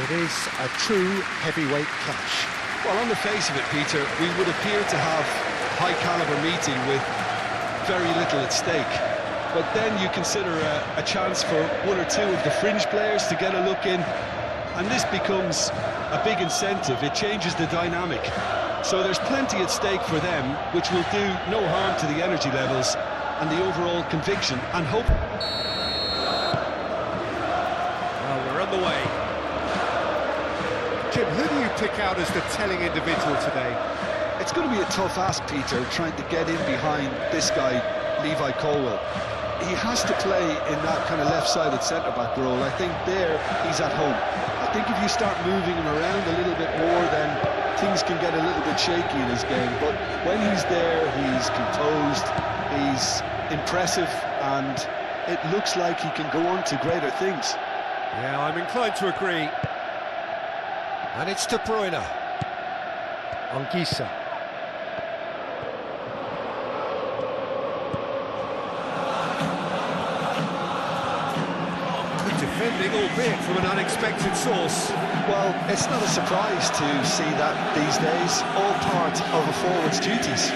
It is a true heavyweight clash. Well, on the face of it, Peter, we would appear to have a high-caliber meeting with very little at stake. But then you consider a chance for one or two of the fringe players to get a look in, and this becomes a big incentive. It changes the dynamic. So there's plenty at stake for them, which will do no harm to the energy levels and the overall conviction and hope. Well, we're on the way. Jim, who do you pick out as the telling individual today? It's going to be a tough ask, Peter, trying to get in behind this guy, Levi Colwill. He has to play in that kind of left-sided centre-back role. I think there he's at home. I think if you start moving him around a little bit more, then things can get a little bit shaky in his game. But when he's there, he's composed, he's impressive, and it looks like he can go on to greater things. Yeah, I'm inclined to agree. And it's De Bruyne. Anguissa. Good defending, albeit from an unexpected source. Well, it's not a surprise to see that these days, all part of a forward's duties.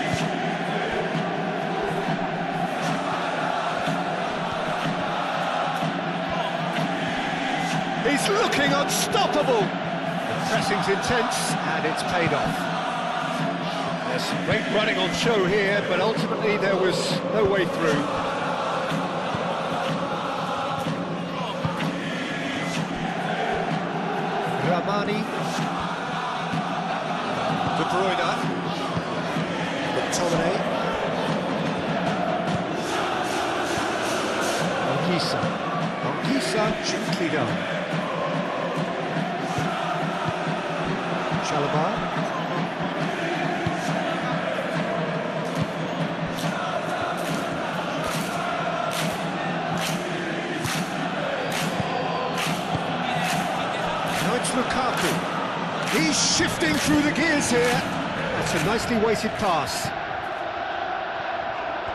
He's looking unstoppable! The pressing's intense, and it's paid off. There's some great running on show here, but ultimately there was no way through. Ramani. De Bruyne. McTominay. Anguissa. Anguissa, gently done. Chalobah. Now it's Lukaku. He's shifting through the gears here. That's a nicely weighted pass.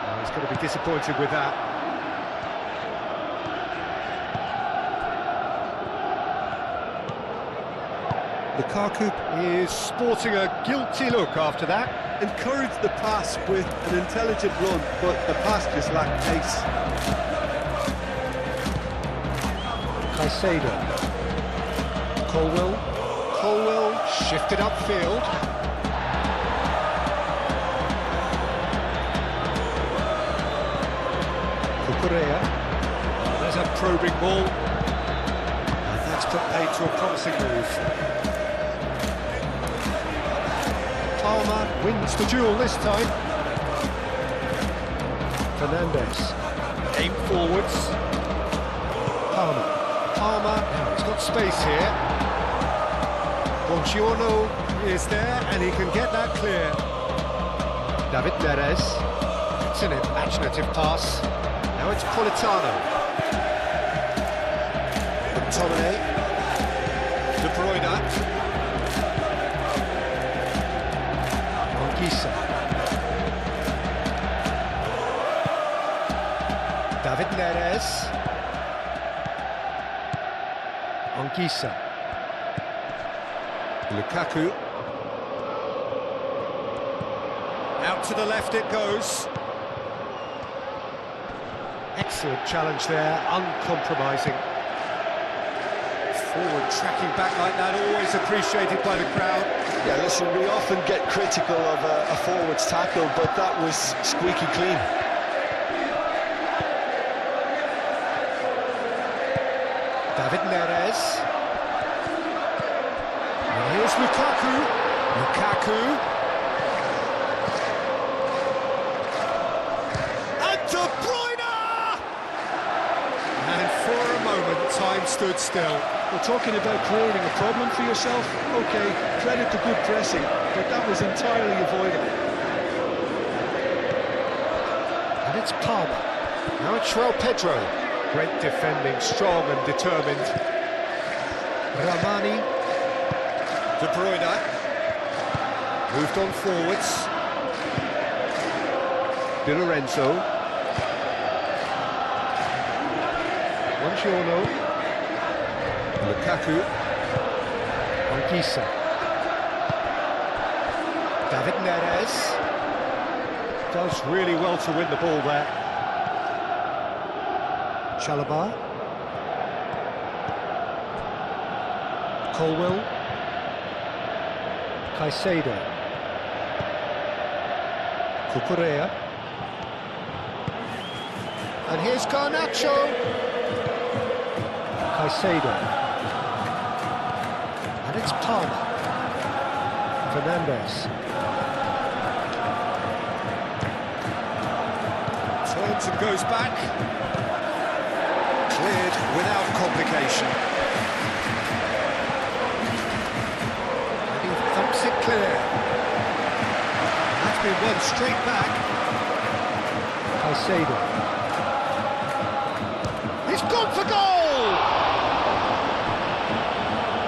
Oh, he's going to be disappointed with that. Lukaku is sporting a guilty look after that. Encouraged the pass with an intelligent run, but the pass just lacked pace. Caicedo. Colwill. Colwill shifted upfield. Cucurella. There's a probing ball. And that's put paid to a promising move. Palmer wins the duel this time. Fernandes. Aim forwards. Palmer. Palmer, now he's got space here. Buongiorno is there, and he can get that clear. David Neres. It's an imaginative pass. Now it's Politano. McTominay. De Bruyne. Anguissa. David Neres. Anguissa. Lukaku. Out to the left it goes. Excellent challenge there, uncompromising. Forward tracking back like that, always appreciated by the crowd. Yeah, listen, we often get critical of a forward's tackle, but that was squeaky clean. David Neres. And here's Lukaku. Lukaku. And De Bruyne! And for a moment, time stood still. We're talking about creating a problem for yourself. Okay, credit to good pressing, but that was entirely avoidable. And it's Palmer. Now it's João Pedro. Great defending, strong and determined. Ramani. De Bruyne. Moved on forwards. Di Lorenzo. Buongiorno. Lukaku. Anguissa. David Neres. Does really well to win the ball there. Chalobah. Colwill. Caicedo. Cucurella. And here's Garnacho. Caicedo. And it's Palmer. Fernandes. Turns and goes back. Cleared without complication. And he thumps it clear. That's been won straight back. Caicedo. He's gone for goal!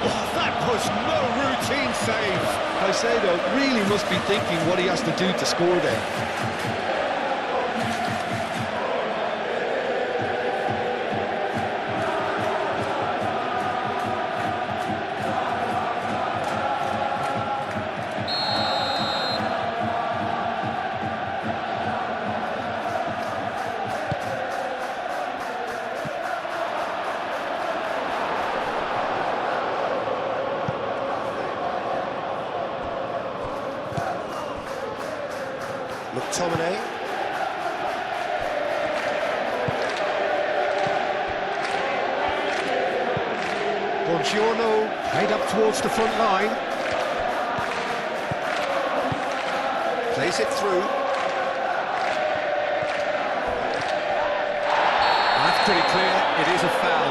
Oh, that was no routine save. Caicedo really must be thinking what he has to do to score there. McTominay. Buongiorno, head up towards the front line. Plays it through. That's pretty clear, it is a foul.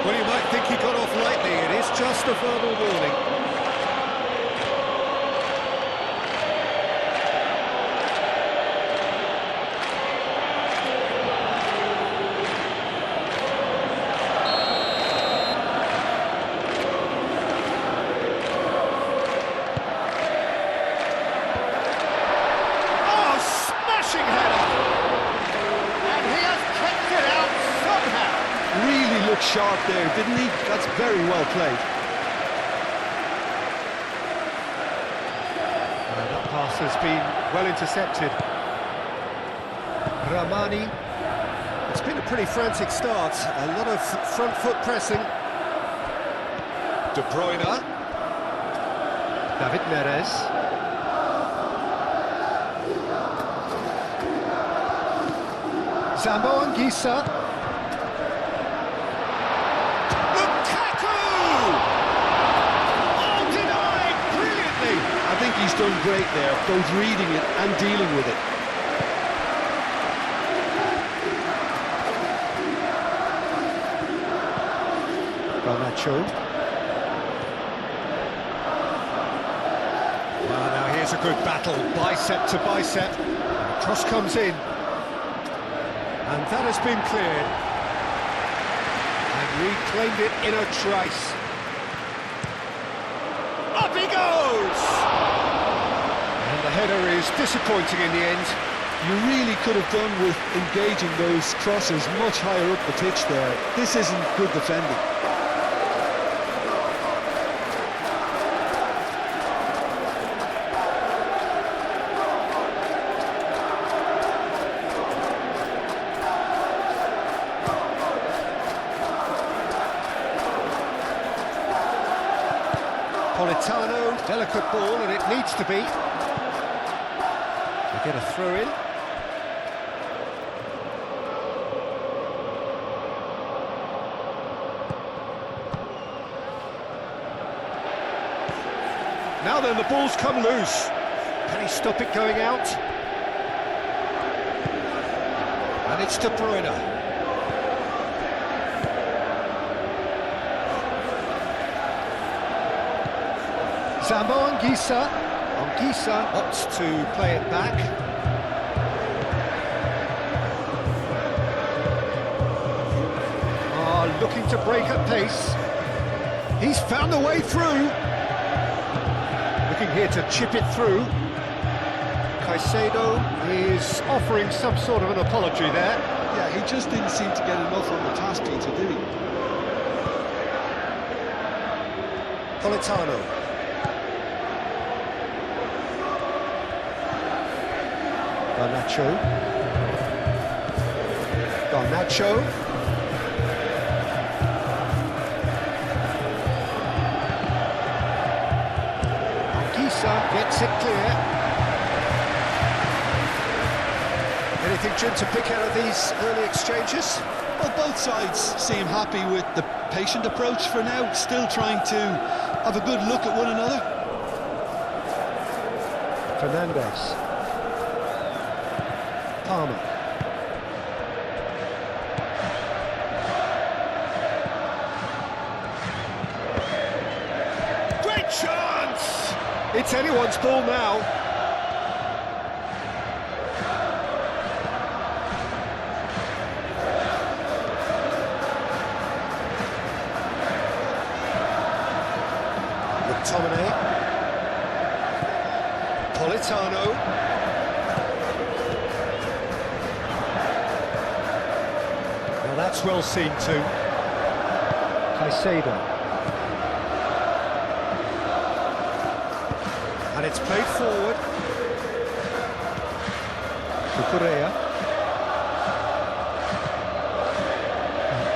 Well, you might think he got off lightly, it is just a verbal warning. Sharp there, didn't he? That's very well played. That pass has been well intercepted. Ramani. It's been a pretty frantic start. A lot of front foot pressing. De Bruyne. David Neres. Zambo Anguissa. I think he's done great there, both reading it and dealing with it. Garnacho. Well, now here's a good battle, bicep to bicep. Cross comes in. And that has been cleared. And reclaimed it in a trice. Up he goes! And the header is disappointing in the end. You really could have done with engaging those crosses much higher up the pitch there. This isn't good defending. Politano, delicate ball, and it needs to be. They get a throw in. Now then, the ball's come loose. Can he stop it going out? And it's De Bruyne. Zambo Anguissa. Anguissa opts to play it back. Looking to break at pace. He's found a way through. Looking here to chip it through. Caicedo is offering some sort of an apology there. Yeah, he just didn't seem to get enough on the task, Peter, did he? Politano. Garnacho. Anguissa gets it clear. Anything, Jim, to pick out of these early exchanges? Well, both sides seem happy with the patient approach for now, still trying to have a good look at one another. Fernandes. Palmer. Great chance! It's anyone's ball now. McTominay. Politano. Now that's well seen too. Caicedo. And it's played forward. Cucurella.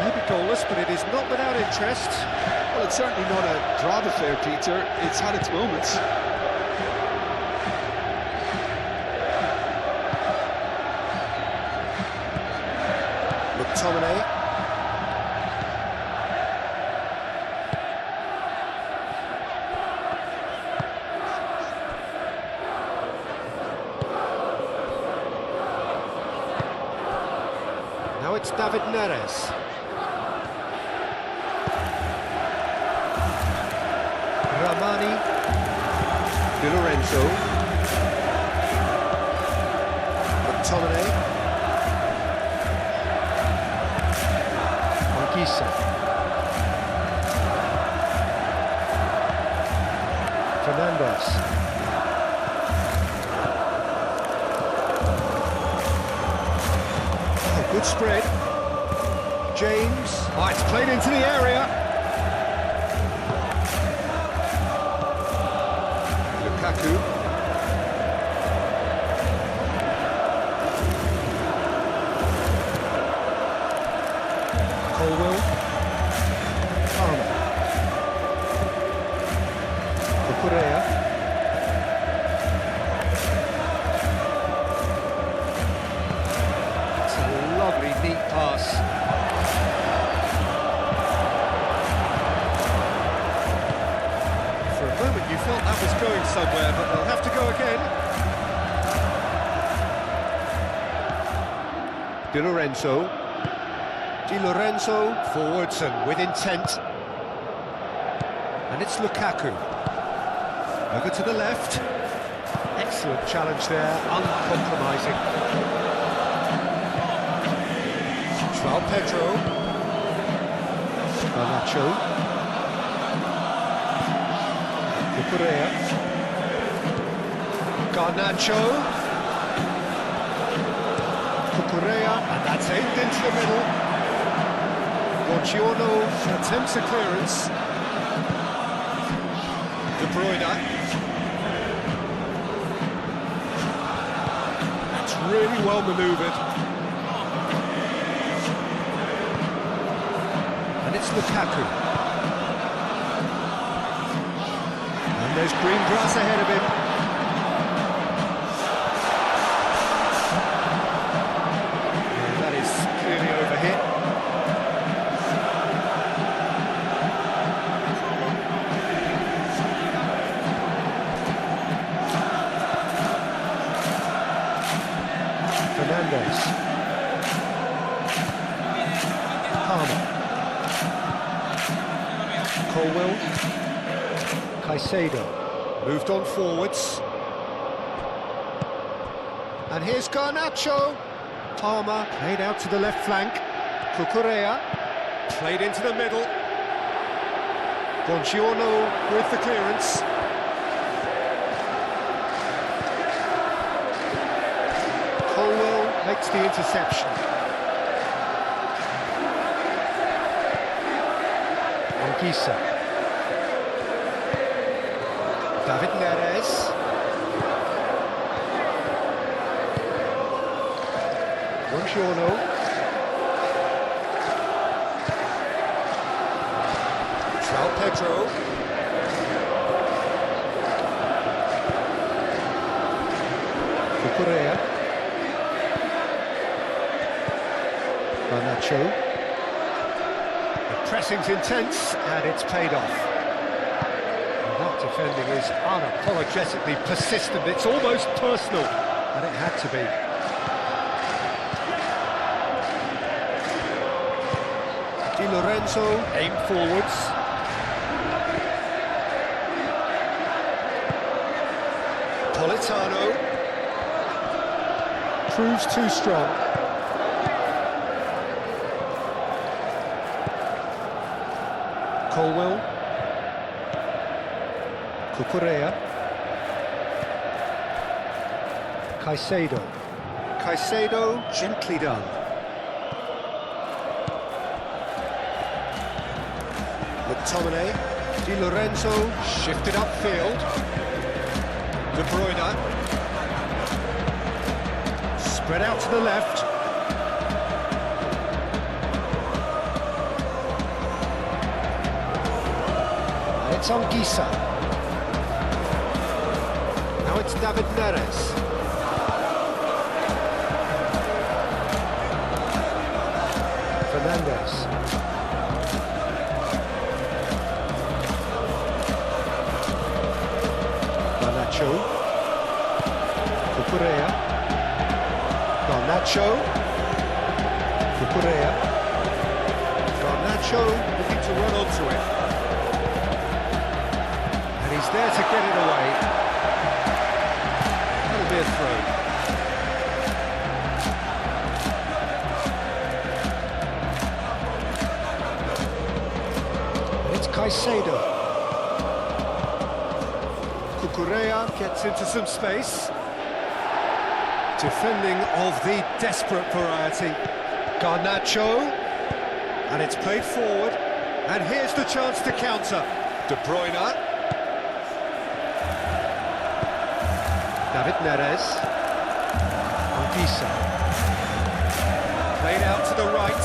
Maybe goalless, but it is not without interest. Well, it's certainly not a drab affair, Peter. It's had its moments. McTominay. Now it's David Neres. Ramani. Di Lorenzo. McTominay. Anguissa. Fernandes. Oh, good spread. James. Oh, it's played into the area. Lukaku. Colwell. Palmer. Cucurella. It's a lovely, neat pass. For a moment you felt that was going somewhere, but they'll have to go again. Di Lorenzo. Di Lorenzo forwards and with intent. And it's Lukaku. Over to the left. Excellent challenge there, uncompromising. João Pedro. Garnacho. Cucurella. Garnacho. Cucurella, and that's aimed into the middle. Buongiorno attempts a clearance. De Bruyne. That's really well manoeuvred. And it's Lukaku. And there's green grass ahead of him. And that is clearly overhit. Fernandes. Palmer. Colwell. Caicedo. Moved on forwards. And here's Garnacho. Palmer played out to the left flank. Cucurella played into the middle. Buongiorno with the clearance. Colwell makes the interception. Anguissa. David Neres. Buongiorno. João Pedro. Cucurella. Garnacho. The pressing's intense and it's paid off. And that defending is unapologetically persistent. It's almost personal, and it had to be. Di Lorenzo, aim forwards. Politano. Proves too strong. Colwell. Cucurella. Caicedo. Caicedo, gently done. McTominay. Di Lorenzo, shifted upfield. De Bruyne. Spread out to the left. And it's on Gisa. Now it's David Neres. Fernandes. Garnacho. Cucurella. Garnacho. Cucurella. Garnacho looking to run onto it. And he's there to get it away. That'll be a throw. And it's Caicedo. Cucurella gets into some space. Defending of the desperate variety. Garnacho. And it's played forward. And here's the chance to counter. De Bruyne. David Neres. Anguissa. Played out to the right.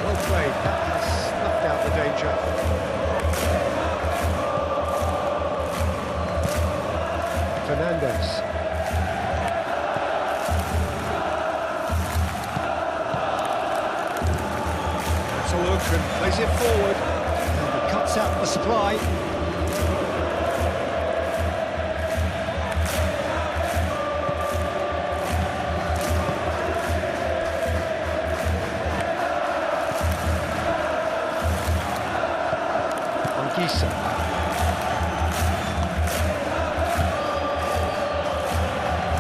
Well played. That has snuffed out the danger. Fernandes. That's a look and plays it forward. And he cuts out the supply. Anguissa.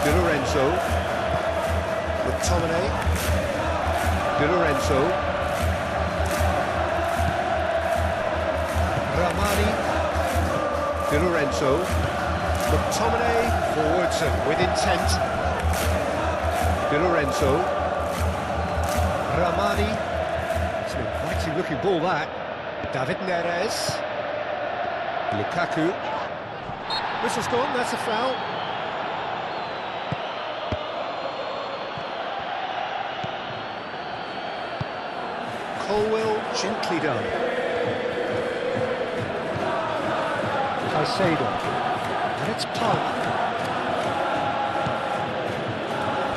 Di Lorenzo. McTominay. Di Lorenzo. Ramani. Di Lorenzo. McTominay forwards and with intent. Di Lorenzo. Ramani. It's an inviting looking ball that. David Neres. Lukaku. Whistle's gone, that's a foul. Colwell, gently done. Caicedo. And it's Palmer.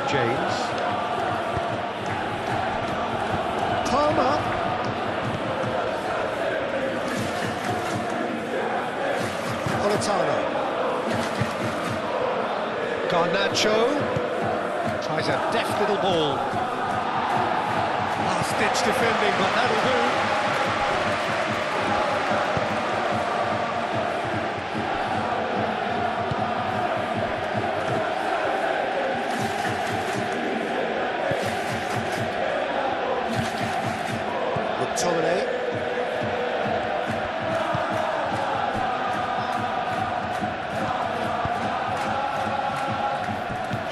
James. Palmer. Politano. Garnacho. Tries a deft little ball. Last-ditch defending, but that'll do. McTominay.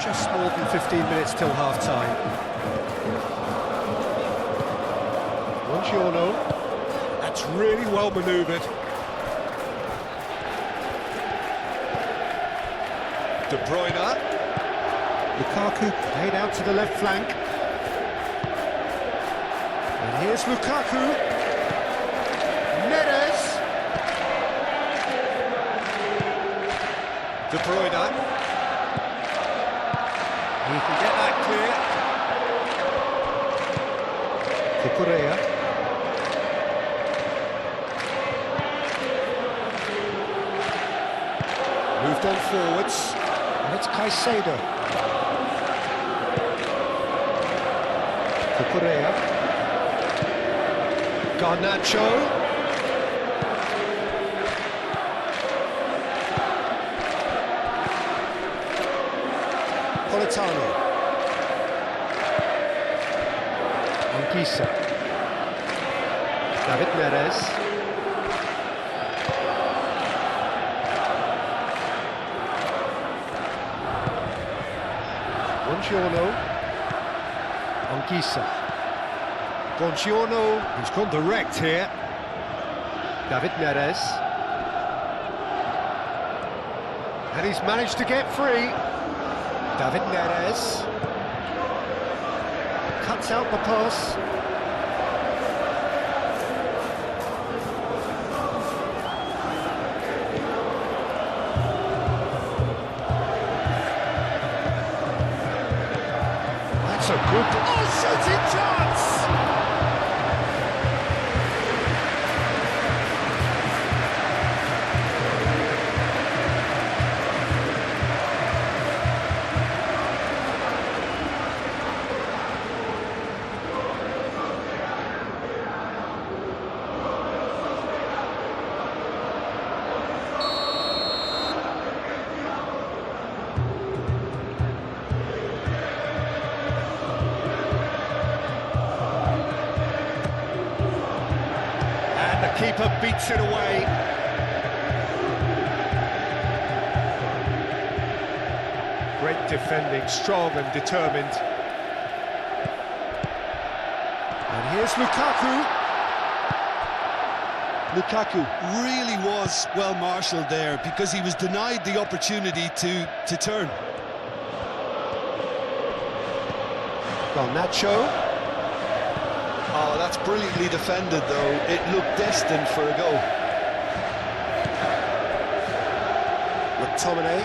Just more than 15 minutes till half-time. Buongiorno. That's really well manoeuvred. De Bruyne. Lukaku laid out to the left flank. And here's Lukaku. Neres. De Bruyne. He can get that clear. Cucurella. Moved on forwards. And it's Caicedo. Cucurella. Garnacho. Politano. Anguissa. David Neres. Buongiorno. Anguissa. Buongiorno, who's gone direct here. David Neres. And he's managed to get free. David Neres. Cuts out the pass. That's a good... Oh, shooting chance! Keeper beats it away. Great defending, strong and determined. And here's Lukaku. Lukaku really was well marshalled there because he was denied the opportunity to turn. Garnacho. Oh, that's brilliantly defended, though. It looked destined for a goal. McTominay.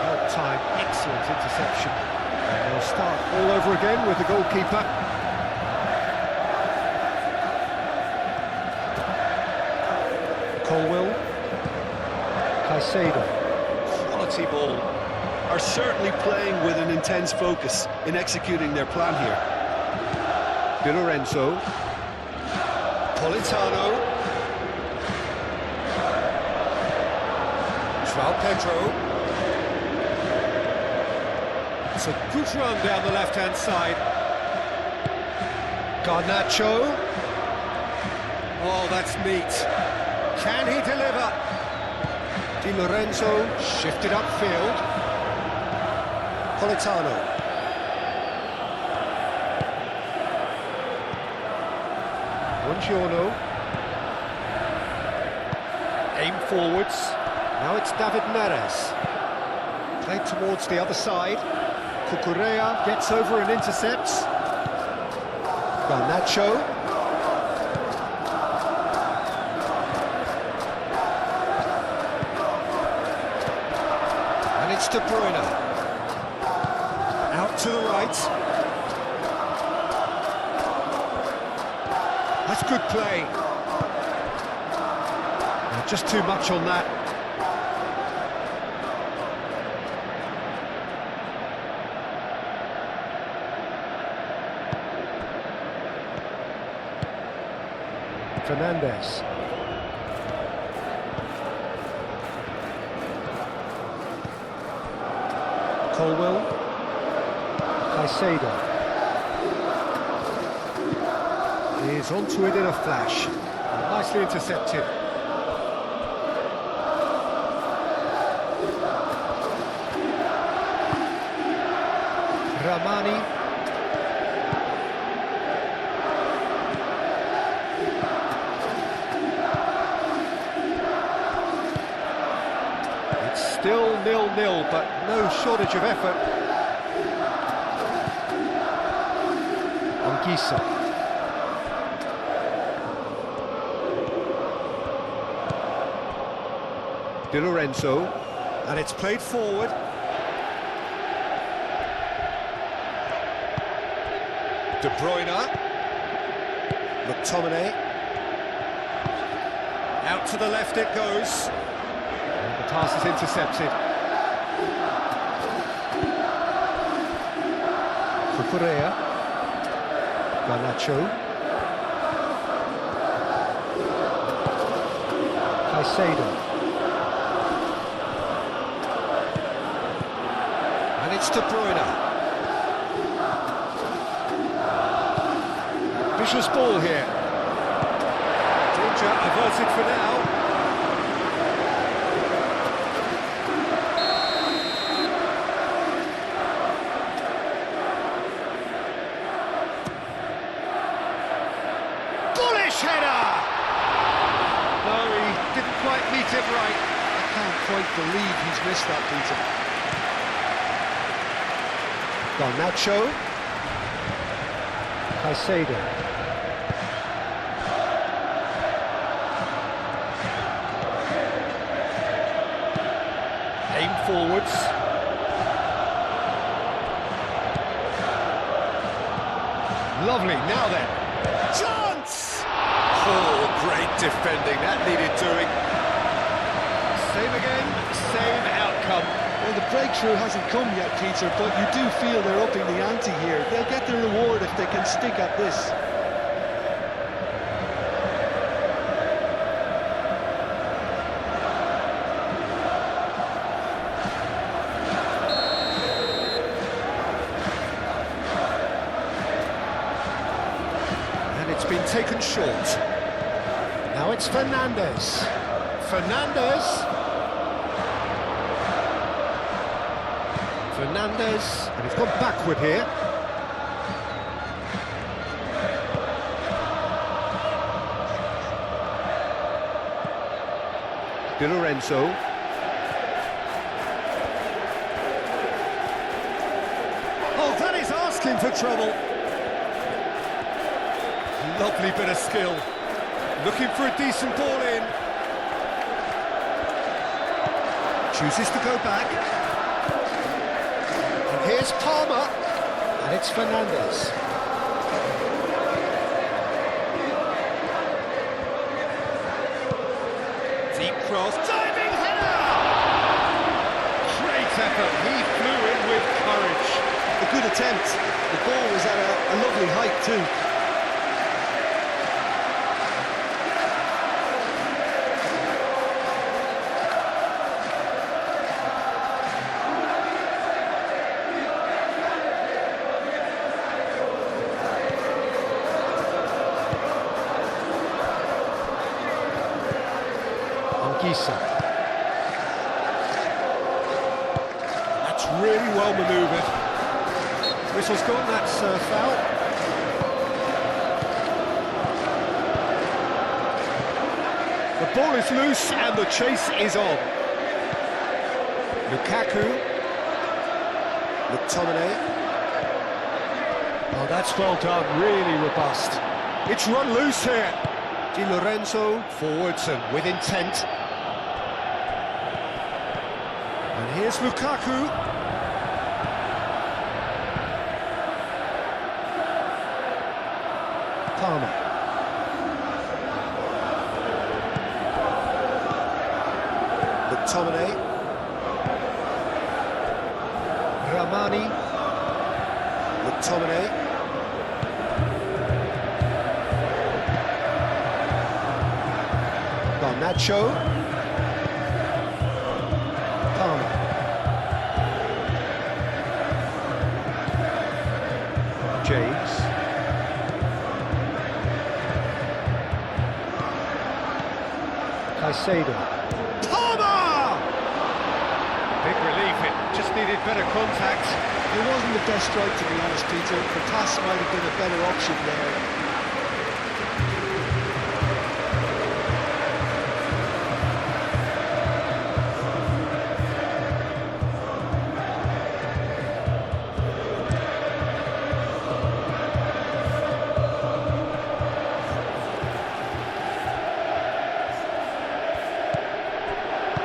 Well timed, excellent interception. And they'll start all over again with the goalkeeper. Colwell. Caicedo. Quality ball. Are certainly playing with an intense focus in executing their plan here. Di Lorenzo. Politano. João Pedro. It's a good run down the left-hand side. Garnacho. Oh, that's neat. Can he deliver? Di Lorenzo shifted upfield. Politano. Buongiorno. Aim forwards. Now it's David Neres. Played towards the other side. Cucurella gets over and intercepts. Garnacho. And it's De Bruyne. Out to the right. That's good play. Just too much on that. Fernandes. Colwell. Caicedo. He's onto it in a flash. Nicely intercepted. Ramani. Still 0-0, but no shortage of effort. Anguissa. Di Lorenzo, and it's played forward. De Bruyne. McTominay. Out to the left it goes. And the pass is intercepted. Cucurella. Garnacho. Caicedo. And it's De Bruyne. Vicious ball here. Danger averted for now. Bullish header! No, he didn't quite meet it right. I can't quite believe he's missed that, Peter. Garnacho. Caicedo. Aim forwards. Lovely, now then. Chance! Oh, great defending, that needed doing. Same again, same outcome. Well, the breakthrough hasn't come yet, Peter, but you do feel they're upping the ante here. They'll get their reward if they can stick at this. And it's been taken short. Now it's Fernandes. Fernandes, and he's gone backward here. Di Lorenzo. Oh, that is asking for trouble. Lovely bit of skill. Looking for a decent ball in. Chooses to go back. And here's Palmer. And it's Fernandes. Deep cross. Diving header! Great effort. He flew in with courage. A good attempt. The ball was at a lovely height too. That's really well manoeuvred. Whistle's gone, that's foul. The ball is loose and the chase is on. Lukaku. McTominay. Oh, that's well done, really robust. It's run loose here. Di Lorenzo forwards and with intent. And here's Lukaku. Palmer. McTominay. Ramani. McTominay. Garnacho. Palmer. James. Caicedo. Palmer! Big relief, it just needed better contact. It wasn't the best strike, to be honest, Peter. The pass might have been a better option there.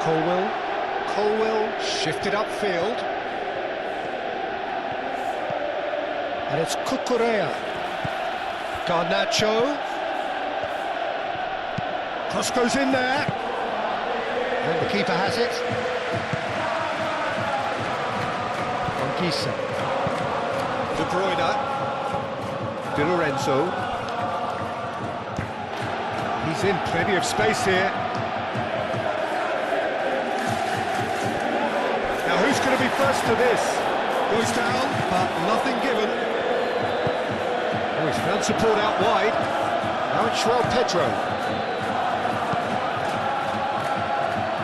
Colwill shifted upfield. And it's Cucurella. Garnacho. Cross goes in there. And the keeper has it. Anguissa. De Bruyne. Di Lorenzo. He's in plenty of space here. Now who's going to be first to this? Goes down, but nothing given. Oh, he's found support out wide. Now it's João Pedro.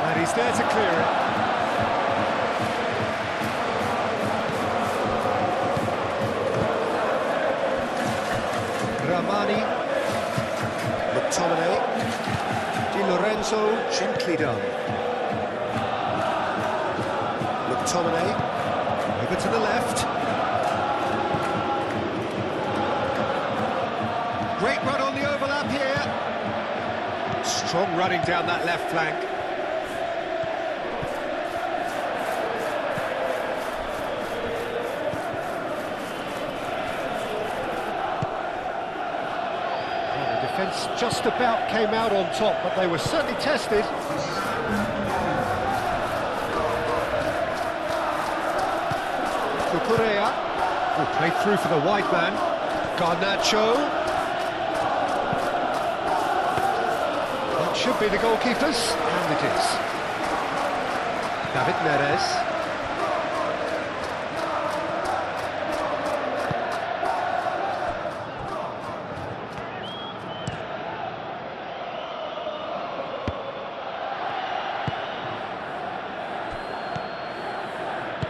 And he's there to clear it. Ramani. McTominay. Di Lorenzo, gently done. McTominay, over to the left. Great run on the overlap here. Strong running down that left flank. Defence just about came out on top, but they were certainly tested. Cucurella, played through for the wide man. Garnacho. That should be the goalkeepers, and it is. David Neres.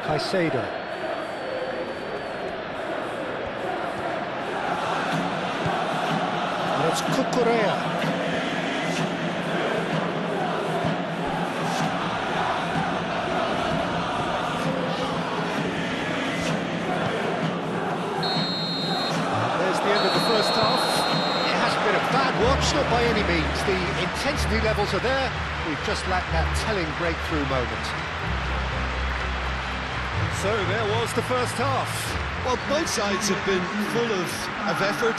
Caicedo. And it's Cucurella. There's the end of the first half. It hasn't been a bad watch, not by any means. The intensity levels are there. We've just lacked that telling breakthrough moment. So there was the first half. Well, both sides have been full of effort,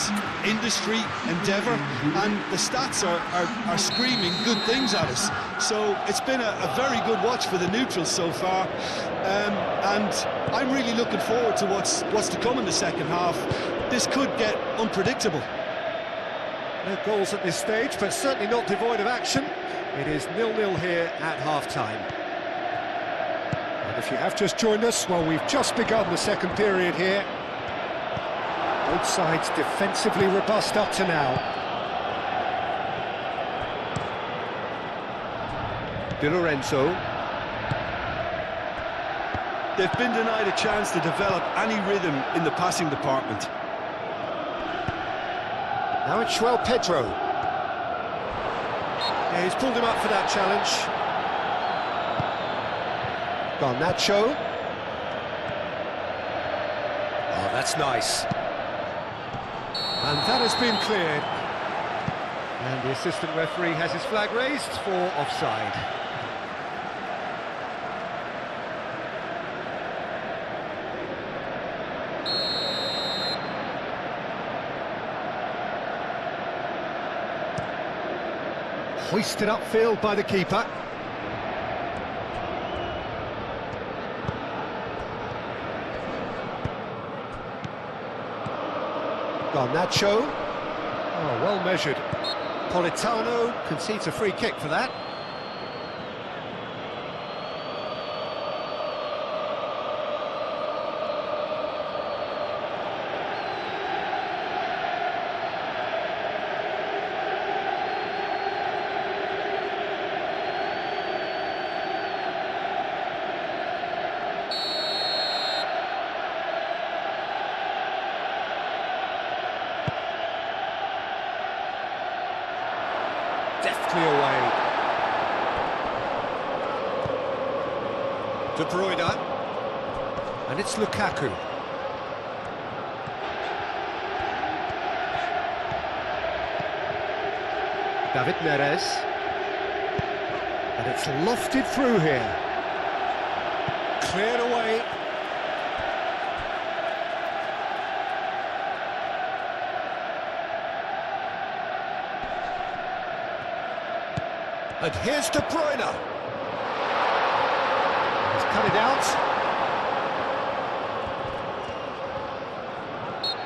industry, endeavour, and the stats are screaming good things at us. So it's been a very good watch for the neutrals so far, and I'm really looking forward to what's to come in the second half. This could get unpredictable. No goals at this stage, but certainly not devoid of action. It is 0-0 here at half-time. If you have just joined us, well, we've just begun the second period here. Both sides defensively robust up to now. Di Lorenzo. They've been denied a chance to develop any rhythm in the passing department. Now it's João Pedro. Yeah, he's pulled him up for that challenge. Garnacho. Oh, that's nice. And that has been cleared. And the assistant referee has his flag raised for offside. Hoisted upfield by the keeper. Garnacho. Oh, well measured. Politano concedes a free kick for that. Deftly away. De Bruyne. And it's Lukaku. David Neres. And it's lofted through here. Cleared away. And here's De Bruyne. He's cut it out.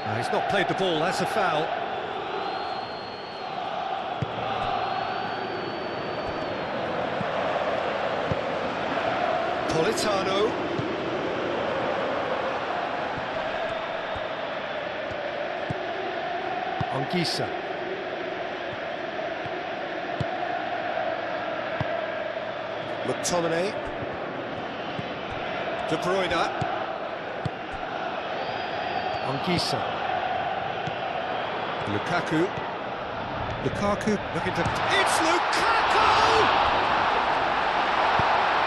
No, he's not played the ball, that's a foul. Politano. Anguissa. McTominay. De Bruyne. Anguissa. Lukaku. Lukaku looking to... It's Lukaku!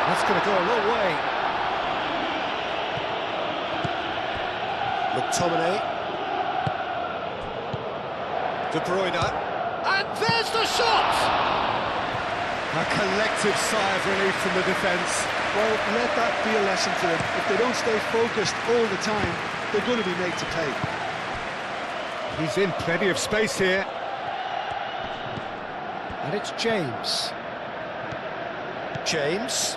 That's going to go a long way. McTominay. De Bruyne. And there's the shot! A collective sigh of relief from the defence. Well, let that be a lesson to them. If they don't stay focused all the time, they're going to be made to pay. He's in plenty of space here. And it's James. James.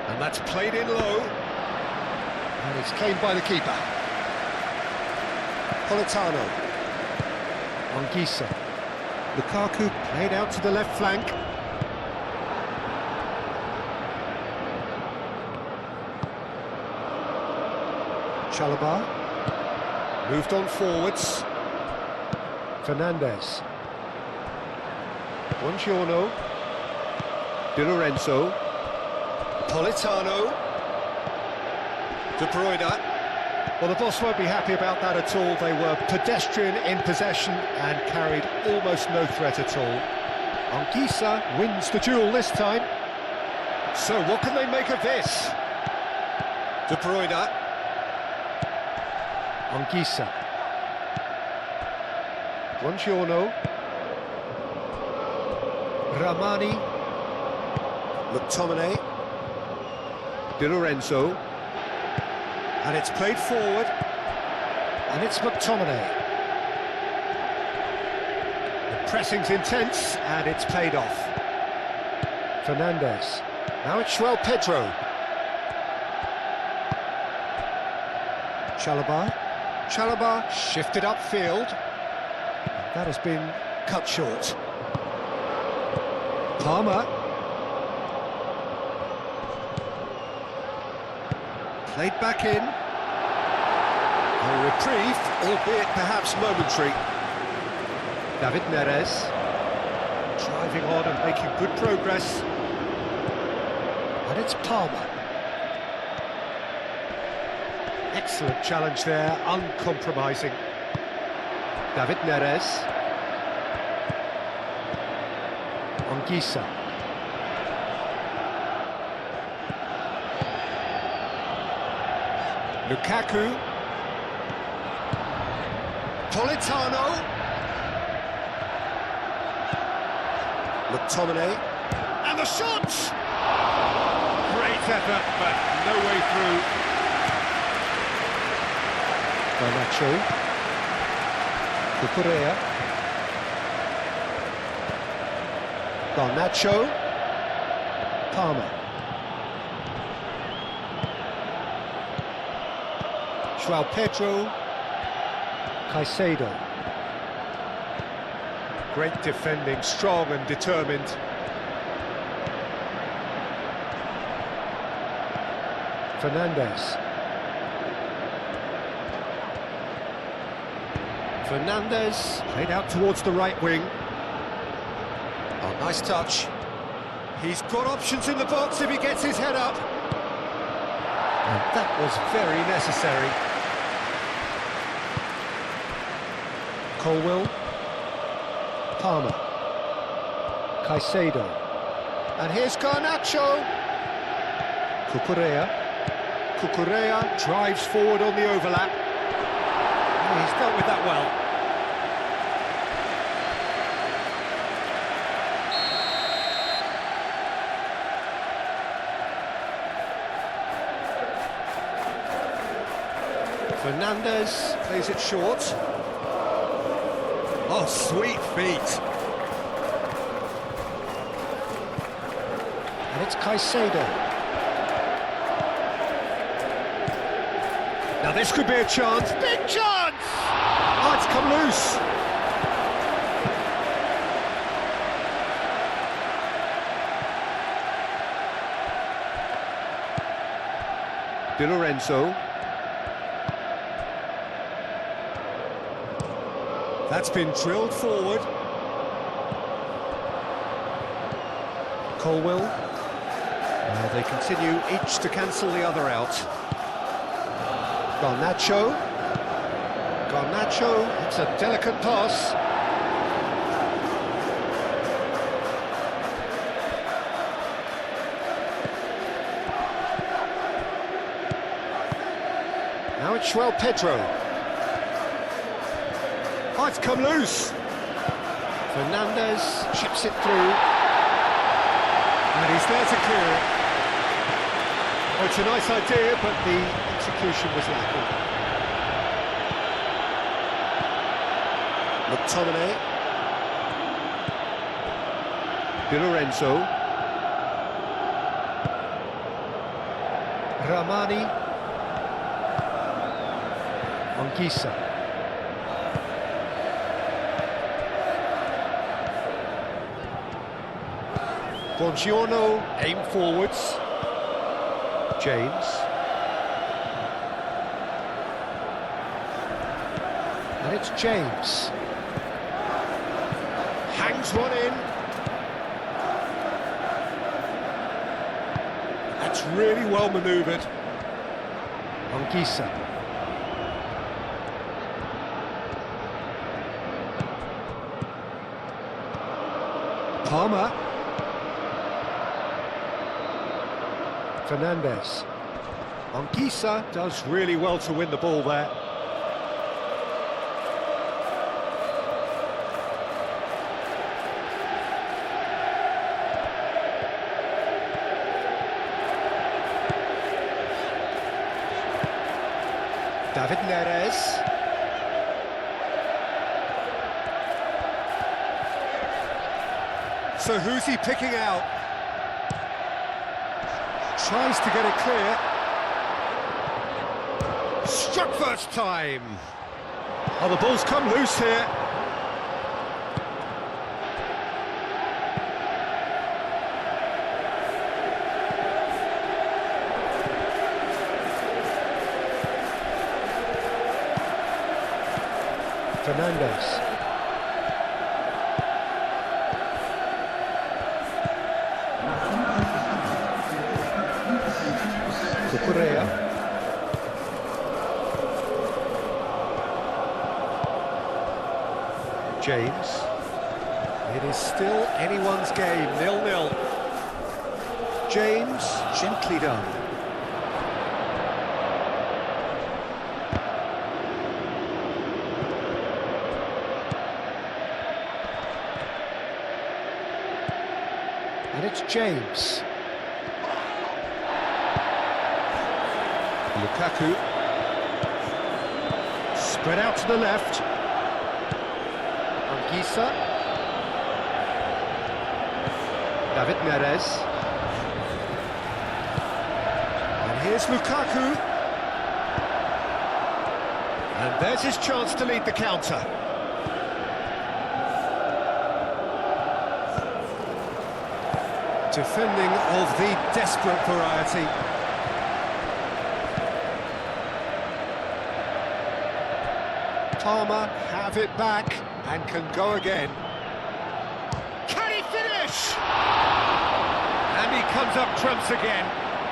And that's played in low. And it's claimed by the keeper. Politano. Anguissa. Lukaku played out to the left flank. Chalobah. Moved on forwards. Fernandez. Buongiorno. Di Lorenzo. Politano. De Bruyne. Well, the boss won't be happy about that at all. They were pedestrian in possession and carried almost no threat at all. Anguissa wins the duel this time. So what can they make of this? De Bruyne. Anguissa. Buongiorno. Ramani. McTominay. Di Lorenzo. And it's played forward. And it's McTominay. The pressing's intense, and it's played off. Fernandez. Now it's Pedro. Chalobah. Chalobah shifted upfield. That has been cut short. Palmer. Played back in. A reprieve, albeit perhaps momentary. David Neres. Driving on and making good progress. And it's Palmer. Excellent challenge there, uncompromising. David Neres. Anguissa. Lukaku. Politano. McTominay. And the shot! Great effort, but no way through. Garnacho. Cucurella. Garnacho. Palmer. Pedro. Caicedo. Great defending, strong and determined. Fernandez. Fernandez played out towards the right wing. Oh, nice touch. He's got options in the box if he gets his head up. And that was very necessary. Colwell. Palmer. Caicedo. And here's Garnacho. Cucurella. Cucurella drives forward on the overlap. Oh, he's dealt with that well. Fernandez plays it short. Oh, sweet feet. And it's Caicedo. Now this could be a chance. Big chance! Oh, it's come loose. Di Lorenzo. That's been drilled forward. Colwill. Now they continue each to cancel the other out. Garnacho. Garnacho, it's a delicate pass. Now it's João Pedro. Oh, it's come loose. Fernandez chips it through. And he's there to clear it. Oh, it's a nice idea, but the execution was lacking. McTominay. Di Lorenzo. Ramani. Anguissa. Buongiorno, aim forwards. James. And it's James. Hangs one in. That's really well manoeuvred. Anguissa. Palmer. Fernandez. Anguissa does really well to win the ball there. David Neres. So who's he picking out? Tries to get it clear. Struck first time. Oh, the ball's come loose here. Fernandez. Correa. James. It is still anyone's game, 0-0. James, gently done. And it's James. Lukaku. Spread out to the left. Anguissa. David Neres. And here's Lukaku. And there's his chance to lead the counter. Defending of the desperate variety. Palmer have it back and can go again. Can he finish? And he comes up trumps again.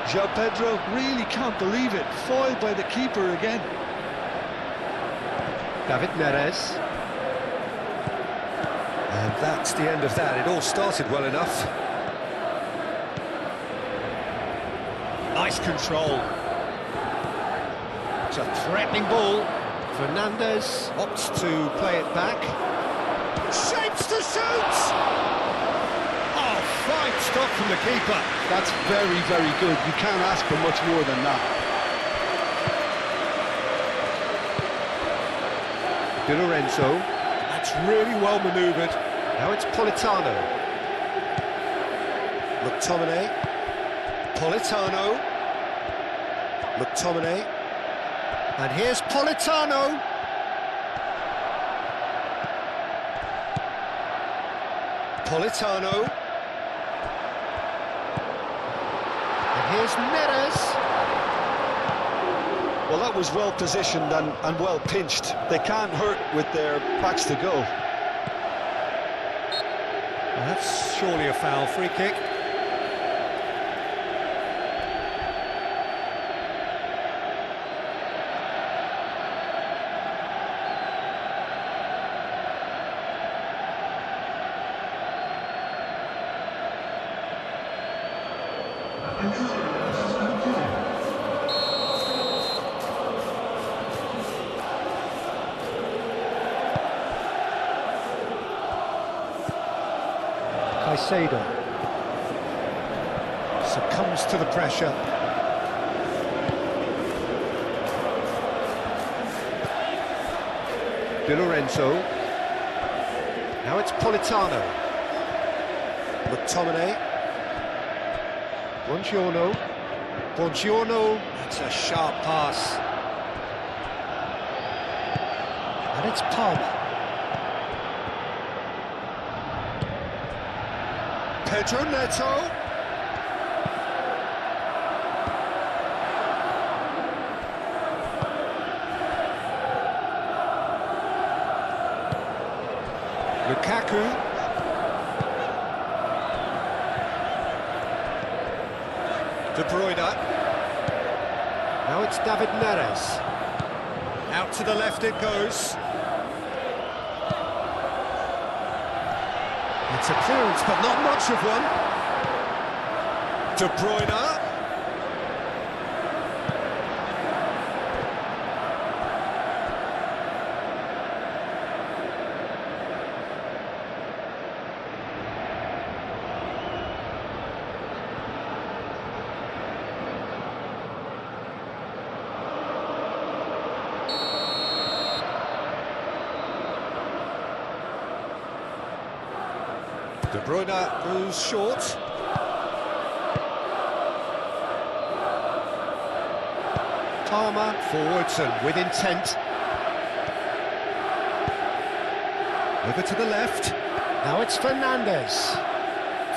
João Pedro really can't believe it. Foiled by the keeper again. David Neres. And that's the end of that. It all started well enough. Nice control. It's a threatening ball. Fernandez opts to play it back. Shapes to shoot! Oh, fine stop from the keeper. That's very, very good. You can't ask for much more than that. Di Lorenzo. That's really well manoeuvred. Now it's Politano. McTominay. Politano. McTominay. And here's Politano. Politano. And here's Neres. Well, that was well positioned and well pinched. They can't hurt with their backs to go. Well, that's surely a foul. Free kick. Caicedo succumbs to the pressure. Di Lorenzo. Now it's Politano. McTominay. Buongiorno. Buongiorno. That's a sharp pass. And it's Palmer. Pedro Neto. Lukaku. De Bruyne. Now it's David Neres. Out to the left it goes. It's a clearance, but not much of one. De Bruyne. De Bruyne goes short. Palmer forwards and with intent. Over to the left. Now it's Fernandes.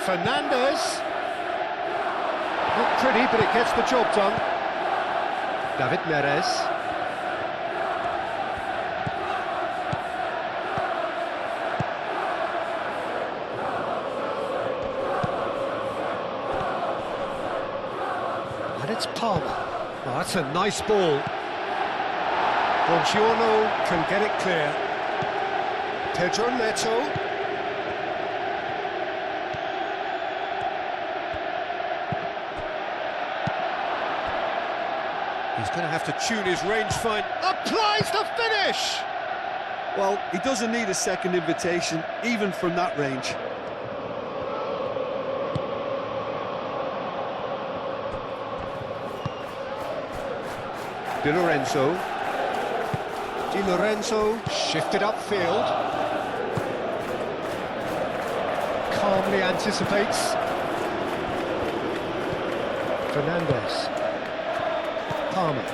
Fernandes. Not pretty, but it gets the job done. David Neres. And it's Palmer. Well, that's a nice ball. Buongiorno can get it clear. Pedro Neto. He's going to have to tune his range fine. Applies the finish! Well, he doesn't need a second invitation, even from that range. Di Lorenzo. Di Lorenzo shifted upfield. Calmly anticipates. Fernandes. Palmer.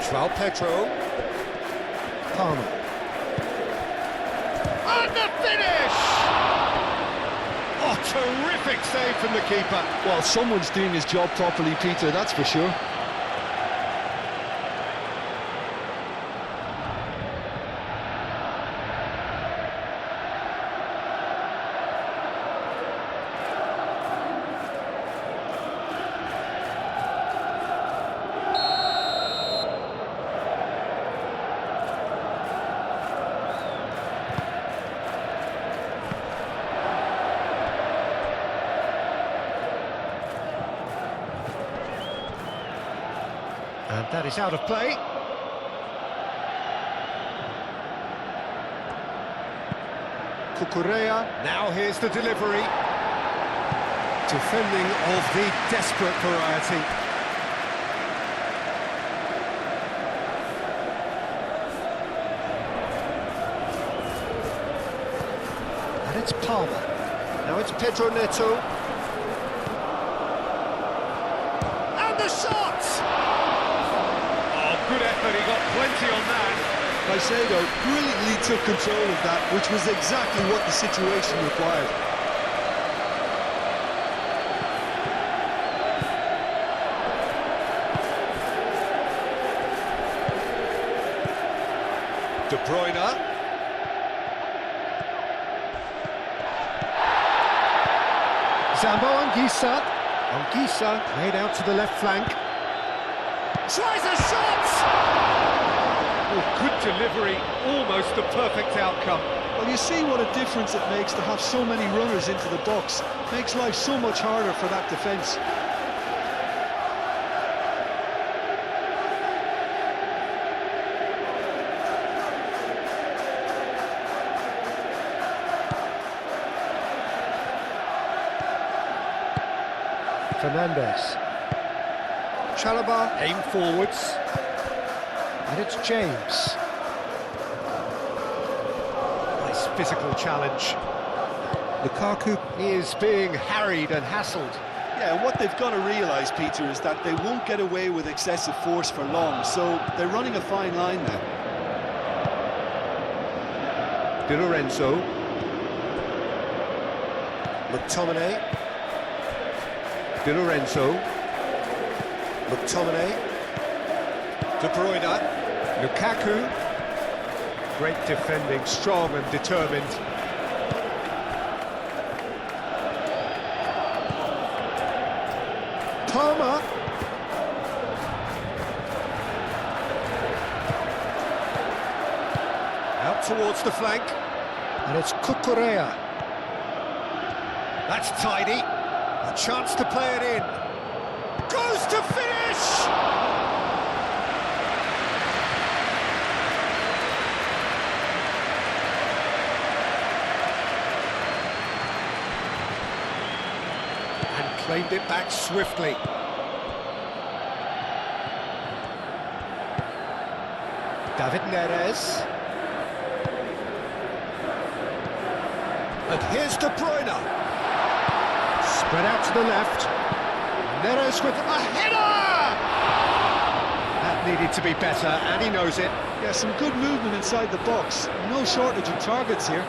João Pedro. Palmer. And the finish! Oh, terrific save from the keeper. Well, someone's doing his job properly, Peter, that's for sure. And that is out of play. Cucurella, now here's the delivery. Defending of the desperate variety. And it's Palmer. Now it's Pedro Neto. And the shot! Oh, good effort, he got plenty on that. Caicedo brilliantly took control of that, which was exactly what the situation required. De Bruyne. Zambo Anguissa. Anguissa made out to the left flank. Tries a shot! Oh, good delivery, almost the perfect outcome. Well, you see what a difference it makes to have so many runners into the box. Makes life so much harder for that defence. Fernandez. Chalobah aim forwards. And it's James. Nice physical challenge. Lukaku is being harried and hassled. Yeah, and what they've got to realise, Peter, is that they won't get away with excessive force for long, so they're running a fine line now. Di Lorenzo. McTominay. Di Lorenzo. McTominay. De Bruyne. Lukaku. Great defending, strong and determined. Palmer. Out towards the flank. And it's Cucurella. That's tidy. A chance to play it in. Goes to finish! And claimed it back swiftly. David Neres. And here's De Bruyne. Spread out to the left. Neres with a header! That needed to be better, and he knows it. Yeah, some good movement inside the box. No shortage of targets here.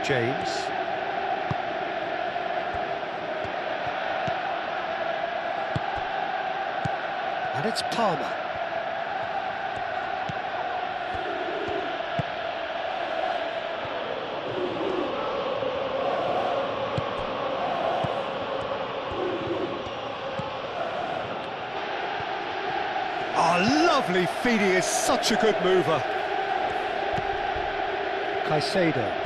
James. And it's Palmer. Oh, lovely feed, he is such a good mover. Caicedo.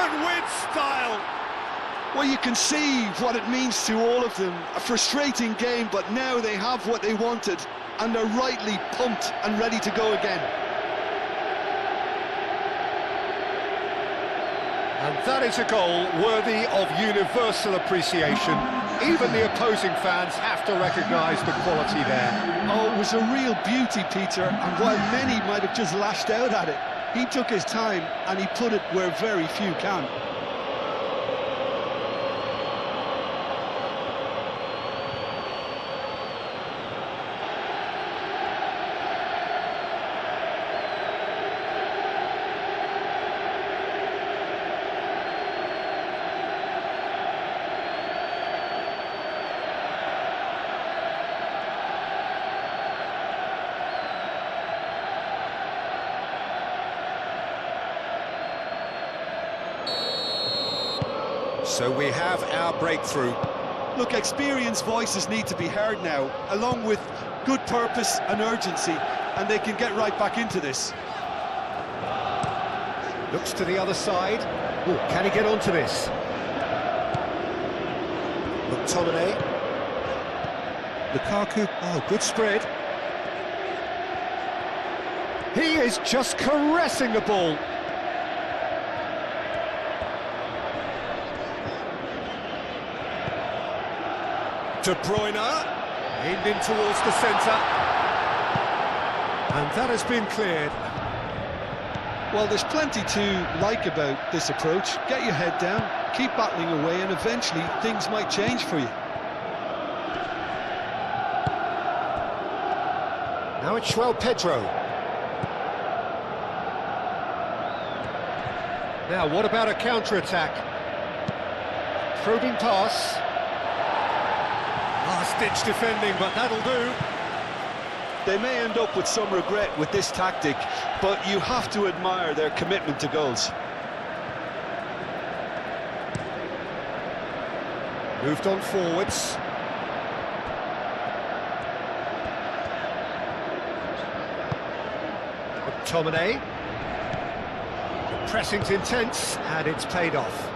With style. Well, you can see what it means to all of them. A frustrating game, but now they have what they wanted, and they're rightly pumped and ready to go again. And that is a goal worthy of universal appreciation. Even the opposing fans have to recognise the quality there. Oh, it was a real beauty, Peter, and while many might have just lashed out at it, he took his time and he put it where very few can. So we have our breakthrough. Look, experienced voices need to be heard now, along with good purpose and urgency, and they can get right back into this. Looks to the other side. Ooh, can he get onto this? McTominay. Lukaku. Oh, good spread. He is just caressing the ball. De Bruyne. Aimed in towards the centre. And that has been cleared. Well, there's plenty to like about this approach. Get your head down, keep battling away, and eventually things might change for you. Now it's João Pedro. Now, what about a counter-attack? Probing pass. Last-ditch defending, but that'll do. They may end up with some regret with this tactic, but you have to admire their commitment to goals. Moved on forwards. McTominay. The pressing's intense, and it's paid off.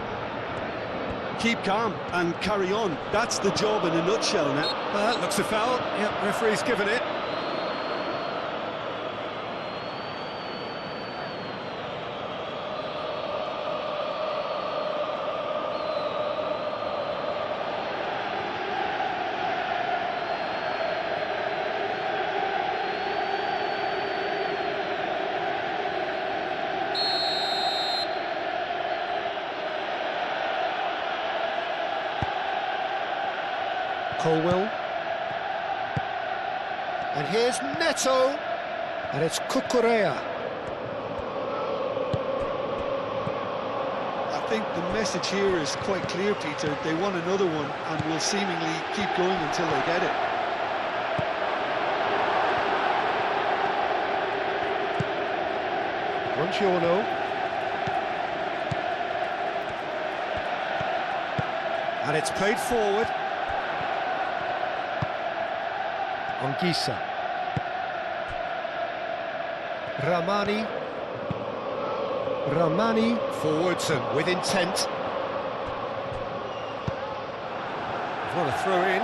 Keep calm and carry on. That's the job in a nutshell now. That looks a foul. Yep, referee's given it. Colwell. And here's Neto. And it's Cucurella. I think the message here is quite clear, Peter. They want another one and will seemingly keep going until they get it. Buongiorno. And it's played forward. Anguissa. Ramani forwards and with intent. Want to throw in.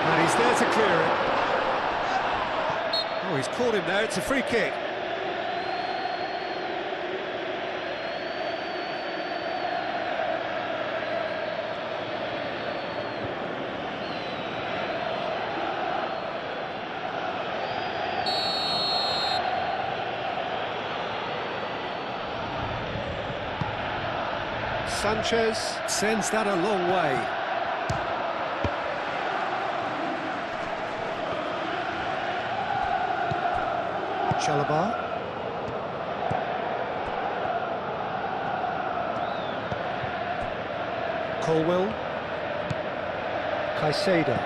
And he's there to clear it. Oh, he's caught him there. It's a free kick. Sanchez sends that a long way. Chalobah. Colwell. Caicedo.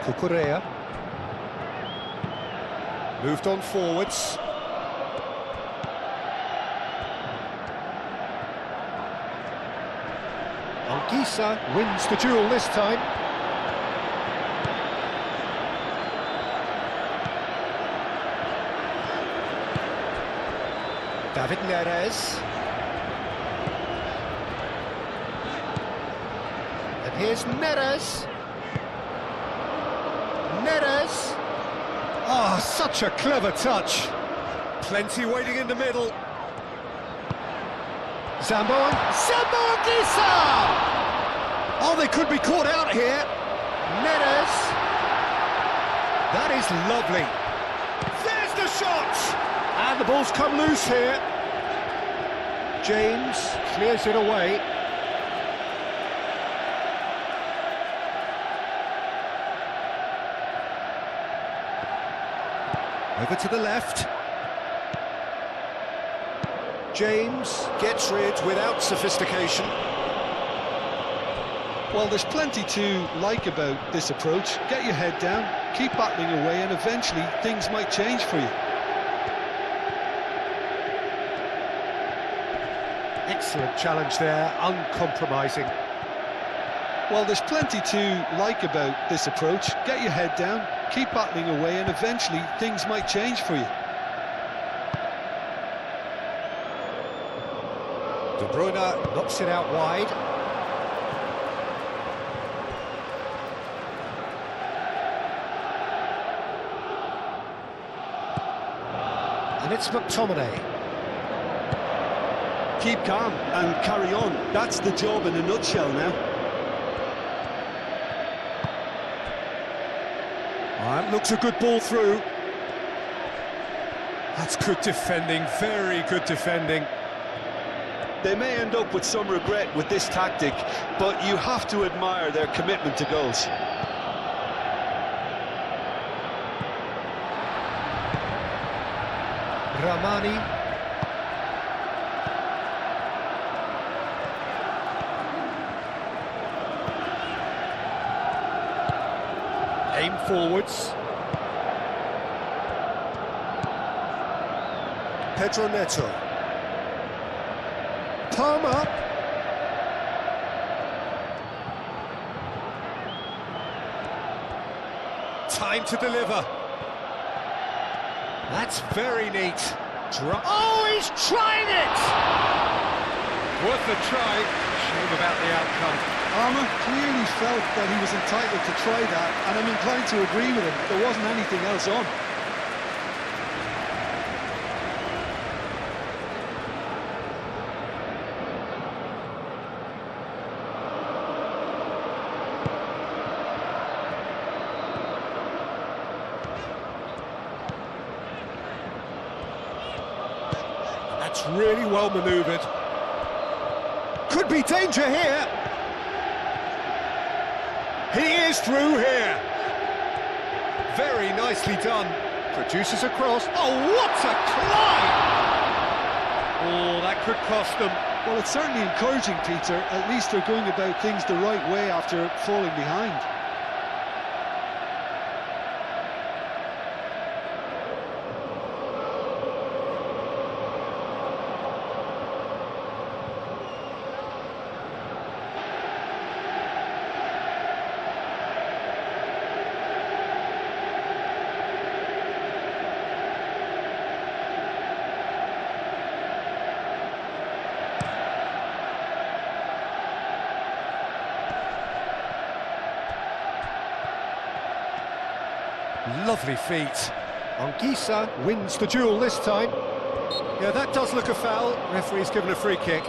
Cucurella. Moved on forwards. Anguissa wins the duel this time. David Neres. And here's Neres. Neres. Oh, such a clever touch. Plenty waiting in the middle. Zambo Anguissa! Oh, they could be caught out here. Neres. That is lovely. There's the shot! And the ball's come loose here. James clears it away. Over to the left. James gets rid without sophistication. Well, there's plenty to like about this approach. Get your head down, keep battling away, and eventually things might change for you. Excellent challenge there, uncompromising. Well, there's plenty to like about this approach. Get your head down, keep battling away, and eventually things might change for you. De Bruyne knocks it out wide. And it's McTominay. Keep calm and carry on. That's the job in a nutshell now. That looks a good ball through. That's good defending, very good defending. They may end up with some regret with this tactic, but you have to admire their commitment to goals. Ramani. Aim forwards. Pedro Neto. Palmer. Time to deliver. That's very neat. Oh, he's trying it! Worth a try. Shame about the outcome. Palmer clearly felt that he was entitled to try that, and I'm inclined to agree with him. There wasn't anything else on. That's really well manoeuvred. Could be danger here. He is through here. Very nicely done. Produces a cross. Oh, what a climb! Oh, that could cost them. Well, it's certainly encouraging, Peter. At least they're going about things the right way after falling behind. Lovely feet. Anguissa wins the duel this time. Yeah, that does look a foul. Referee's given a free kick.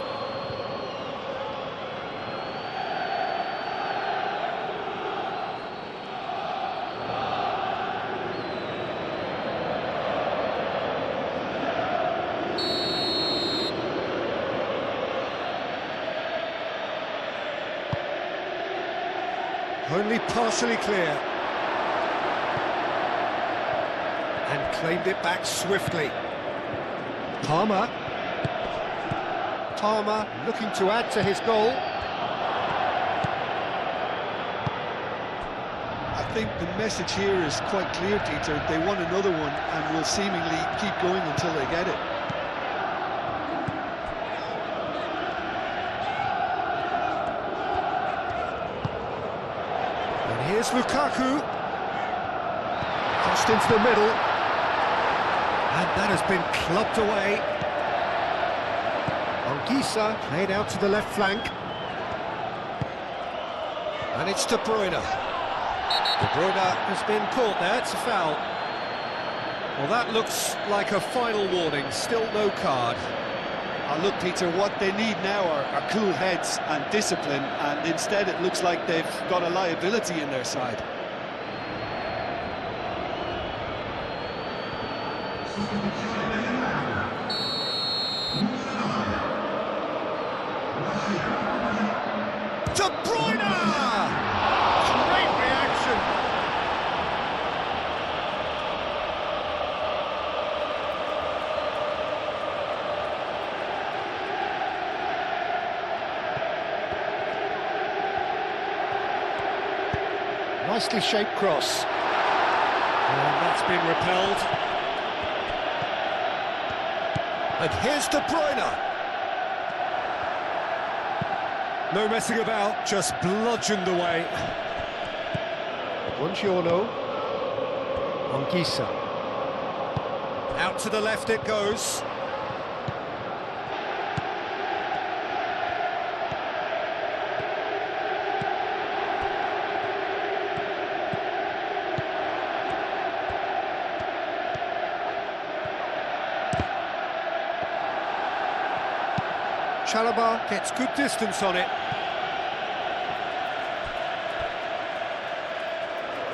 Only partially clear. And claimed it back swiftly. Palmer. Palmer looking to add to his goal. I think the message here is quite clear, Peter. They want another one and will seemingly keep going until they get it. And here's Lukaku. Crossed into the middle. And that has been clubbed away. Anguissa played out to the left flank. And it's De Bruyne. De Bruyne has been caught there, it's a foul. Well, that looks like a final warning, still no card. Look, Peter, what they need now are cool heads and discipline, and instead it looks like they've got a liability in their side. De Bruyne! Great reaction! Nicely shaped cross. And that's been repelled. And here's De Bruyne. No messing about, just bludgeoned away. Buongiorno. Anguissa. Out to the left it goes. Chalobah gets good distance on it.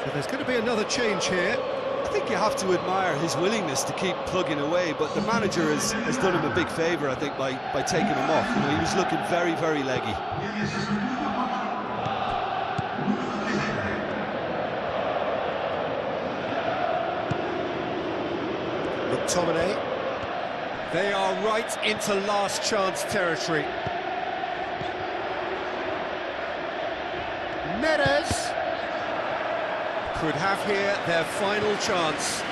So there's going to be another change here. I think you have to admire his willingness to keep plugging away, but the manager has done him a big favour, I think, by taking him off. You know, he was looking very, very leggy. McTominay. They are right into last chance territory. Neres could have here their final chance.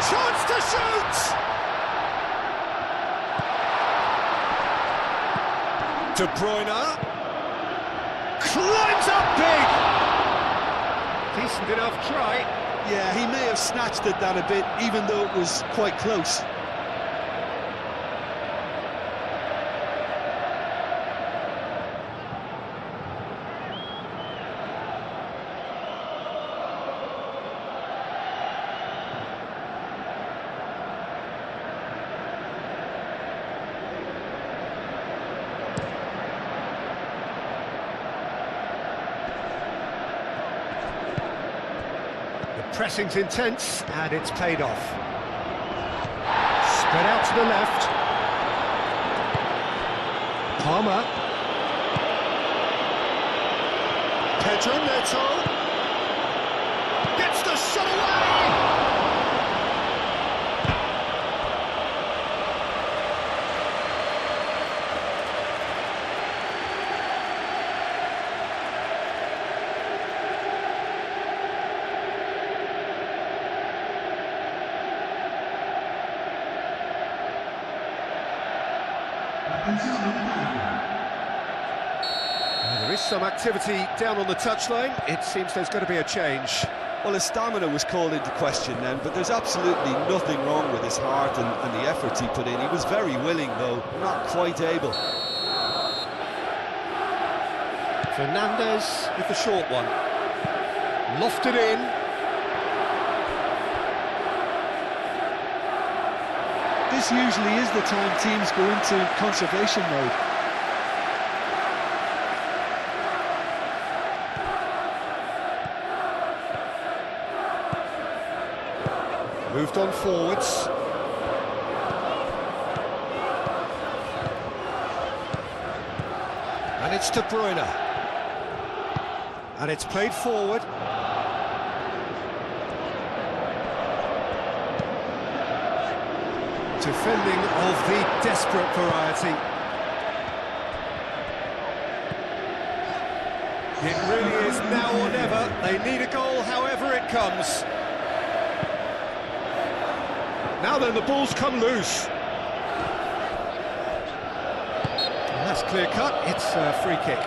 Chance to shoot! De Bruyne climbs up big! Decent enough try. Yeah, he may have snatched at that a bit, even though it was quite close. Pressing's intense, and it's paid off. Spread out to the left. Palmer. Pedro Neto. Gets the shot away! There is some activity down on the touchline. It seems there's going to be a change. Well, his stamina was called into question then, but there's absolutely nothing wrong with his heart and the efforts he put in. He was very willing, though, not quite able. Fernandez with the short one. Lofted in. This usually is the time teams go into conservation mode. Moved on forwards. And it's De Bruyne. And it's played forward. Defending of the desperate variety. It really is now or never. They need a goal however it comes. Now then, the ball's come loose. And that's clear cut. It's a free kick.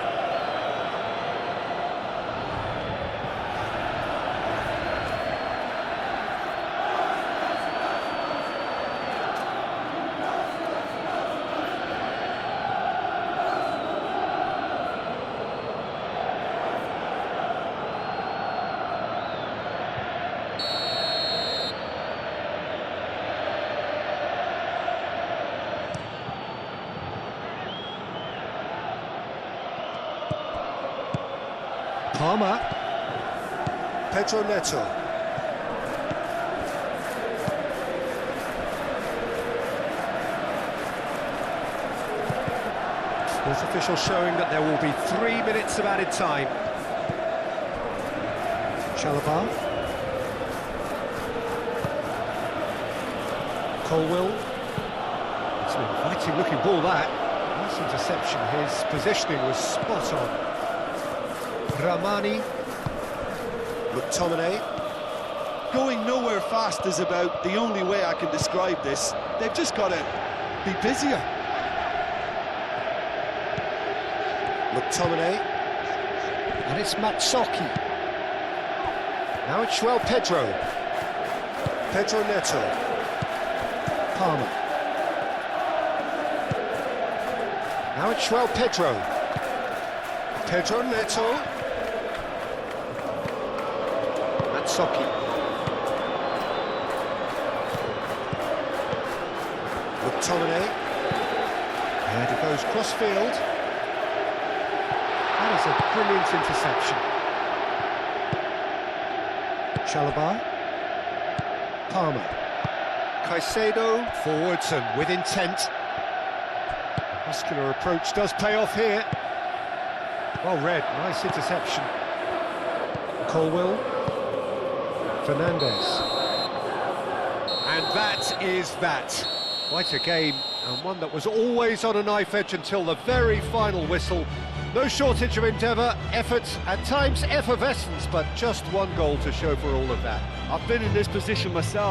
Palmer. Pedro Neto. Sports official showing that there will be 3 minutes of added time. Chalobah. Colwill. It's an inviting looking ball that. Nice interception, his positioning was spot on. Ramani, McTominay, going nowhere fast is about the only way I can describe this. They've just got to be busier. McTominay. And it's Matsocchi. Now it's João Pedro. Pedro Neto. Palmer. Now it's João Pedro. Pedro Neto. Matsocchi. McTominay. And it goes cross-field. That is a brilliant interception. Chalobah. Palmer. Caicedo. Forwards and with intent. Muscular approach does pay off here. Well read, nice interception. Colwill. Fernandez. And that is that. Quite a game, and one that was always on a knife edge until the very final whistle. No shortage of endeavour, effort, at times effervescence, but just one goal to show for all of that. I've been in this position myself.